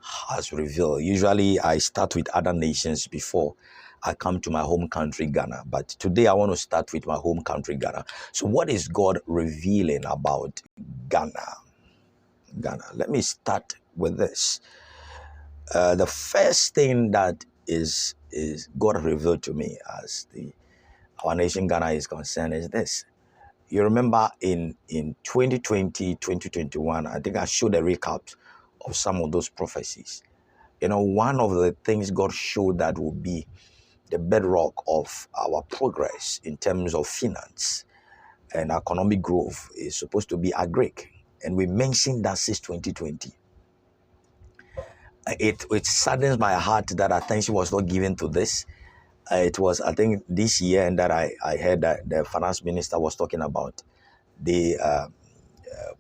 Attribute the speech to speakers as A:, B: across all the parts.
A: has revealed. Usually I start with other nations before I come to my home country, Ghana. But today I want to start with my home country, Ghana. So what is God revealing about Ghana? Ghana. Let me start with this. The first thing that is God revealed to me as our nation Ghana is concerned is this. You remember in 2020, 2021, I think I showed a recap of some of those prophecies. You know, one of the things God showed that will be the bedrock of our progress in terms of finance and economic growth is supposed to be agric. And we mentioned that since 2020. It saddens my heart that attention was not given to this. It was, I think, this year, and that I heard that the finance minister was talking about the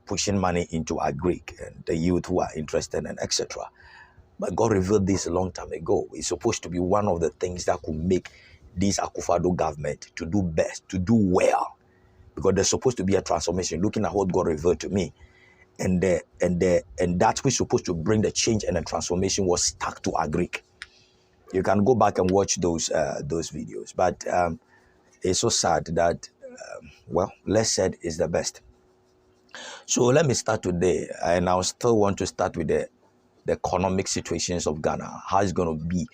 A: pushing money into agric and the youth who are interested and etc. But God revealed this a long time ago. It's supposed to be one of the things that could make this Akufo-Addo government to do best, to do well, because there's supposed to be a transformation. Looking at what God revealed to me, and that which supposed to bring the change and the transformation was stuck to agric. You can go back and watch those videos. But it's so sad that well, less said is the best. So let me start today, and I still want to start with the economic situations of Ghana, how it's going to be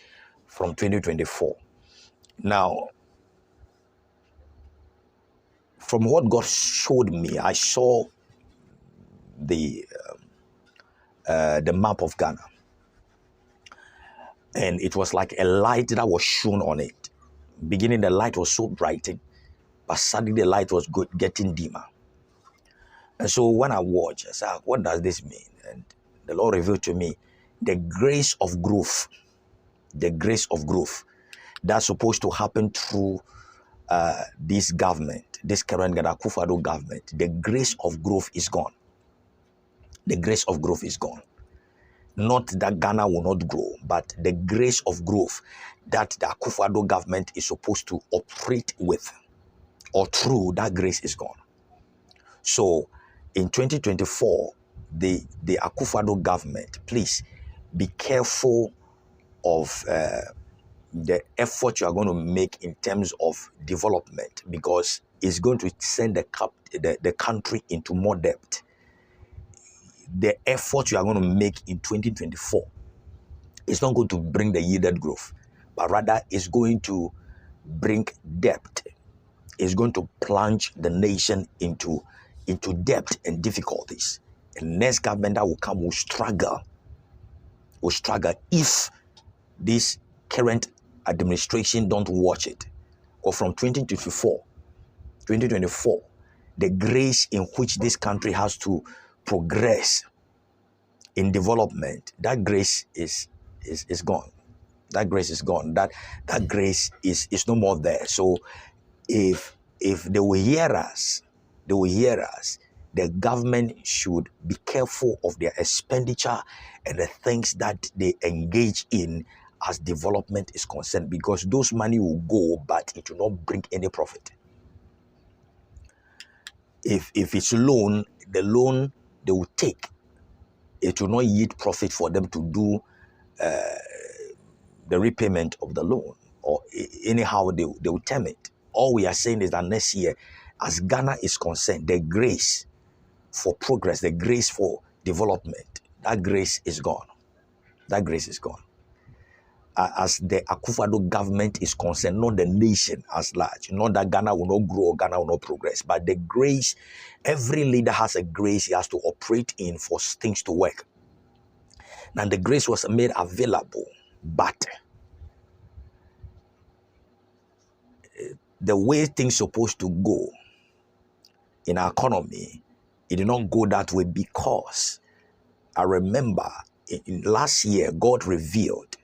A: from 2024. Now, from what God showed me, I saw the map of Ghana, and it was like a light that was shown on it. Beginning, the light was so bright, but suddenly the light was getting dimmer. And so when I watched, I said, what does this mean? And the Lord revealed to me the grace of growth, that's supposed to happen through this government, this current Akufo-Addo government. The grace of growth is gone. The grace of growth is gone. Not that Ghana will not grow, but the grace of growth that the Akufo-Addo government is supposed to operate with or through, that grace is gone. So in 2024, the Akufo-Addo government, please be careful of the effort you are going to make in terms of development, because it's going to send the country into more debt. The effort you are going to make in 2024 is not going to bring the yielded growth, but rather it's going to bring debt. It's going to plunge the nation into debt and difficulties. And next government that will come will struggle if this current administration don't watch it. Or from 2024, the grace in which this country has to progress in development, that grace is gone. That grace is gone. That grace is no more there. So if they will hear us, the government should be careful of their expenditure and the things that they engage in as development is concerned, because those money will go, but it will not bring any profit. If it's loan, the loan they will take, it will not yield profit for them to do the repayment of the loan, or anyhow they will term it. All we are saying is that next year, as Ghana is concerned, the grace for progress, the grace for development, that grace is gone. That grace is gone. As the Akufo-Addo government is concerned, not the nation as large, not that Ghana will not grow or Ghana will not progress, but the grace, every leader has a grace he has to operate in for things to work. Now the grace was made available, but the way things supposed to go in our economy, it did not go that way, because I remember in last year, God revealed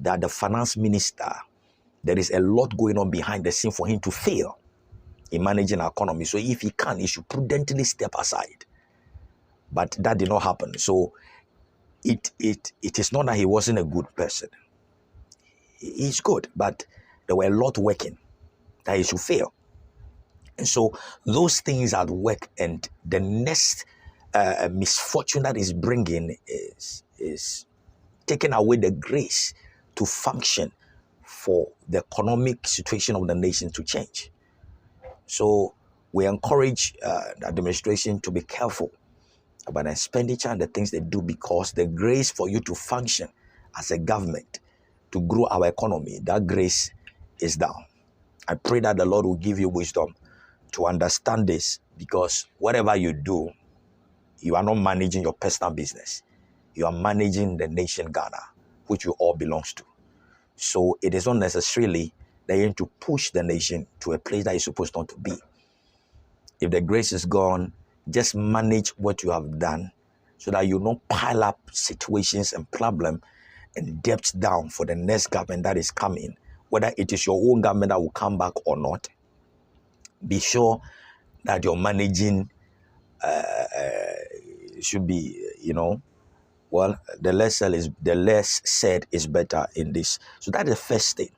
A: that the finance minister, there is a lot going on behind the scene for him to fail in managing our economy. So if he can, he should prudently step aside. But that did not happen. So it is not that he wasn't a good person. He's good, but there were a lot working that he should fail. And so those things at work, and the next misfortune that is bringing is taken away the grace to function for the economic situation of the nation to change. So we encourage the administration to be careful about expenditure and the things they do, because the grace for you to function as a government to grow our economy, that grace is down. I pray that the Lord will give you wisdom to understand this, because whatever you do, you are not managing your personal business. You are managing the nation Ghana, which you all belongs to. So it is not necessarily that you need to push the nation to a place that is supposed not to be. If the grace is gone, just manage what you have done so that you don't pile up situations and problems and debts down for the next government that is coming. Whether it is your own government that will come back or not, be sure that you're managing should be, well, the less said is better in this. So that is the first thing.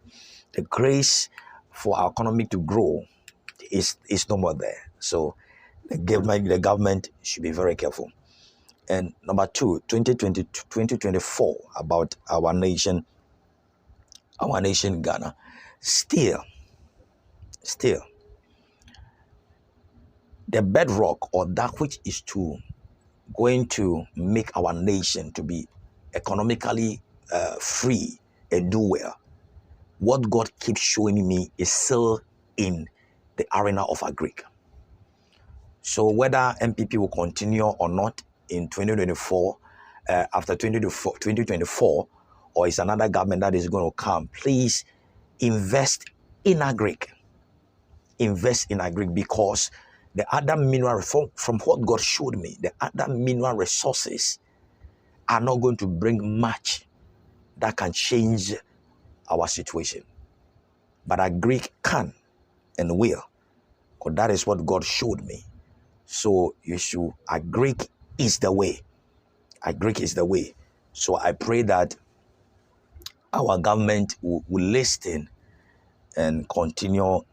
A: The grace for our economy to grow is no more there. So the government should be very careful. And number two, 2024, about our nation Ghana. Still, the bedrock, or that which is going to make our nation to be economically free and do well, what God keeps showing me is still in the arena of agric. So whether MPP will continue or not in 2024, after 2024, or it's another government that is going to come, please invest in agric. Invest in agric, because the other mineral, from what God showed me, the other mineral resources are not going to bring much that can change our situation. But agric can and will, because that is what God showed me. So agric is the way. Agric is the way. So I pray that our government will listen and continue